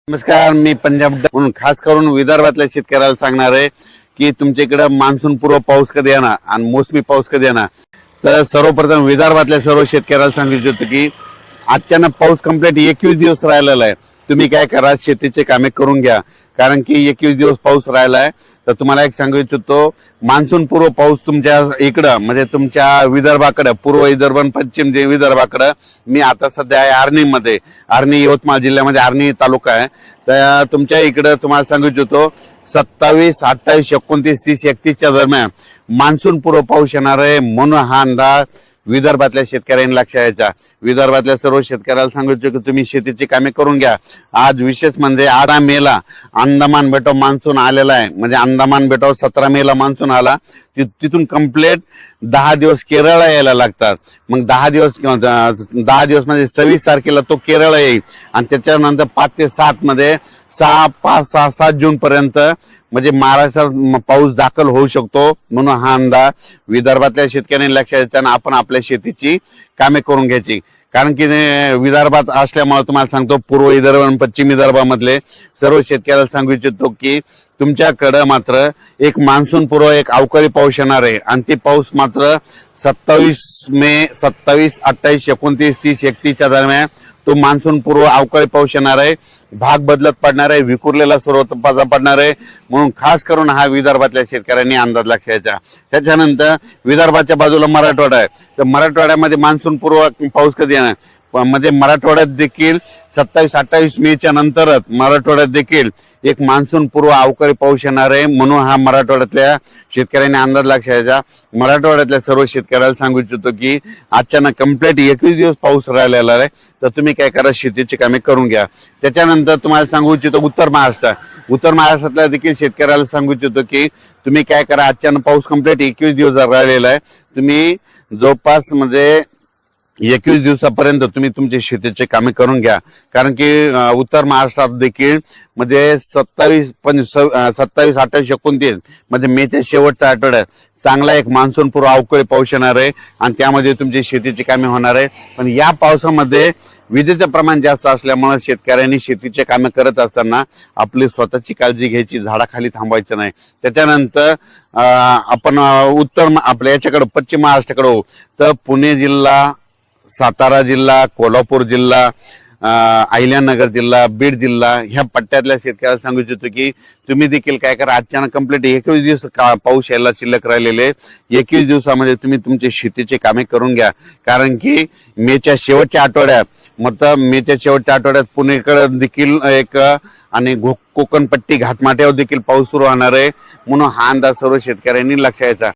नमस्कार, मी पंजाब म्हणून खास करून विदर्भातल्या शेतकऱ्याला सांगणार आहे की तुमच्या इकडे मान्सून पूर्व पाऊस कधी येणार आणि मोसमी पाऊस कधी येणार. तर सर्वप्रथम विदर्भातल्या सर्व शेतकऱ्याला सांगू इच्छितो की अचानक पाऊस कंप्लीट 21 दिवस राहिलेला आहे. तुम्ही काय करा, शेतीचे कामे करून घ्या, कारण की 21 दिवस पाऊस राहिला आहे. तर तुम्हाला एक सांगू इच्छितो, मान्सून पूर्व पाऊस तुमच्या इकडं म्हणजे तुमच्या विदर्भाकडे, पूर्व विदर्भ आणि पश्चिम विदर्भाकडे. मी आता सध्या आहे आर्णीमध्ये, आर्णी यवतमाळ जिल्ह्यामध्ये आर्णी तालुका आहे. तर तुमच्या इकडं तुम्हाला सांगू इच्छितो 27, 28, 29, 30, 31च्या दरम्यान मान्सून पूर्व पाऊस येणार आहे, म्हणून हा अंदाज विदर्भातल्या शेतकऱ्यांनी लक्षात घ्यायचा. विदर्भातल्या सर्व शेतकऱ्याला सांगू इच्छितो की तुम्ही शेतीची कामे करून घ्या. आज विशेष म्हणजे 18 मेला अंदमान बेटावर मान्सून आलेला आहे. म्हणजे अंदमान बेटावर 17 मेला मान्सून आला, तिथून कंप्लीट 10 दिवस केरळला यायला लागतात. मग 10 दिवस म्हणजे 26 तारखेला तो केरळ येईल आणि त्याच्यानंतर 5 ते 7 मध्ये 7 जून पर्यंत म्हणजे महाराष्ट्रात पाऊस दाखल होऊ शकतो. म्हणून हा अंदाज विदर्भातल्या शेतकऱ्यांनी लक्षात घ्यायचा आणि आपण आपल्या शेतीची कामे करून घ्यायची. कारण की विदर्भात असल्यामुळे तुम्हाला सांगतो, पूर्व विदर्भ आणि पश्चिम विदर्भामधले सर्व शेतकऱ्याला सांगू इच्छितो की तुमच्याकडे मात्र एक मान्सून पूर्व एक अवकाळी पाऊस येणार आहे आणि ते पाऊस मात्र 27 मे, 27, 28, 29, 30, 31च्या दरम्यान तो मान्सून पूर्व अवकाळी पाऊस येणार आहे. भाग बदलत पडणार आहे, विखुरलेला स्वरूपाचा पडणार आहे. म्हणून खास करून हा विदर्भातल्या शेतकऱ्यांनी अंदाज लक्षायचा. त्याच्यानंतर विदर्भाच्या बाजूला मराठवाडा आहे. तर मराठवाड्यामध्ये मान्सून पूर्व पाऊस कधी येणार, म्हणजे मराठवाड्यात देखील 27, 28 मेच्या नंतरच मराठवाड्यात देखील एक मान्सून पूर्व अवकाळी पाऊस येणार आहे. म्हणून हा मराठवाड्यातल्या शेतकऱ्यांनी अंदाज लक्षायचा. मराठवाड्यातल्या सर्व शेतकऱ्याला सांगू इच्छितो की अचानक कंप्लीट 21 दिवस पाऊस राहिलेला आहे. तर तुम्ही काय करा, शेतीची कामे करून घ्या. त्याच्यानंतर तुम्हाला सांगू इच्छितो उत्तर महाराष्ट्रातल्या देखील शेतकऱ्याला सांगू इच्छितो की तुम्ही काय करा, अचानक पाऊस कंप्लीट 21 दिवस राहिलेला आहे. तुम्ही जवळपास म्हणजे 21 दिवसापर्यंत तुम्ही तुमची शेतीचे कामे करून घ्या. कारण की उत्तर महाराष्ट्रात देखील म्हणजे 27, 28, 29 म्हणजे मेच्या शेवटच्या आठवड्यात चांगला एक मान्सून पूर्व अवकाळी पाऊस येणार आहे आणि त्यामध्ये तुमची शेतीची कामे होणार आहे. पण या पावसामध्ये विजेचं प्रमाण जास्त असल्यामुळे शेतकऱ्यांनी शेतीचे कामे करत असताना आपली स्वतःची काळजी घ्यायची, झाडाखाली थांबायचं नाही. त्याच्यानंतर आपण आपल्या याच्याकडे पश्चिम महाराष्ट्राकडे होऊ तर पुणे जिल्हा, सातारा जिल्हा, कोल्हापूर जिल्हा, अहिल्यानगर जिल्हा, बीड जिल्हा ह्या पट्ट्यातल्या शेतकऱ्याला सांगू इच्छितो की तुम्ही देखील काय करा, अचानक कंप्लीट 21 दिवस पाऊस यायला शिल्लक राहिलेले 21 दिवसामध्ये तुम्ही तुमची शेतीची कामे करून घ्या. कारण की मेच्या शेवटच्या आठवड्यात पुणेकडे देखील एक आणि कोकणपट्टी घाटमाट्यावर देखील पाऊस सुरू होणार आहे. म्हणून हा अंदाज सर्व शेतकऱ्यांनी लक्षात घ्यायचा.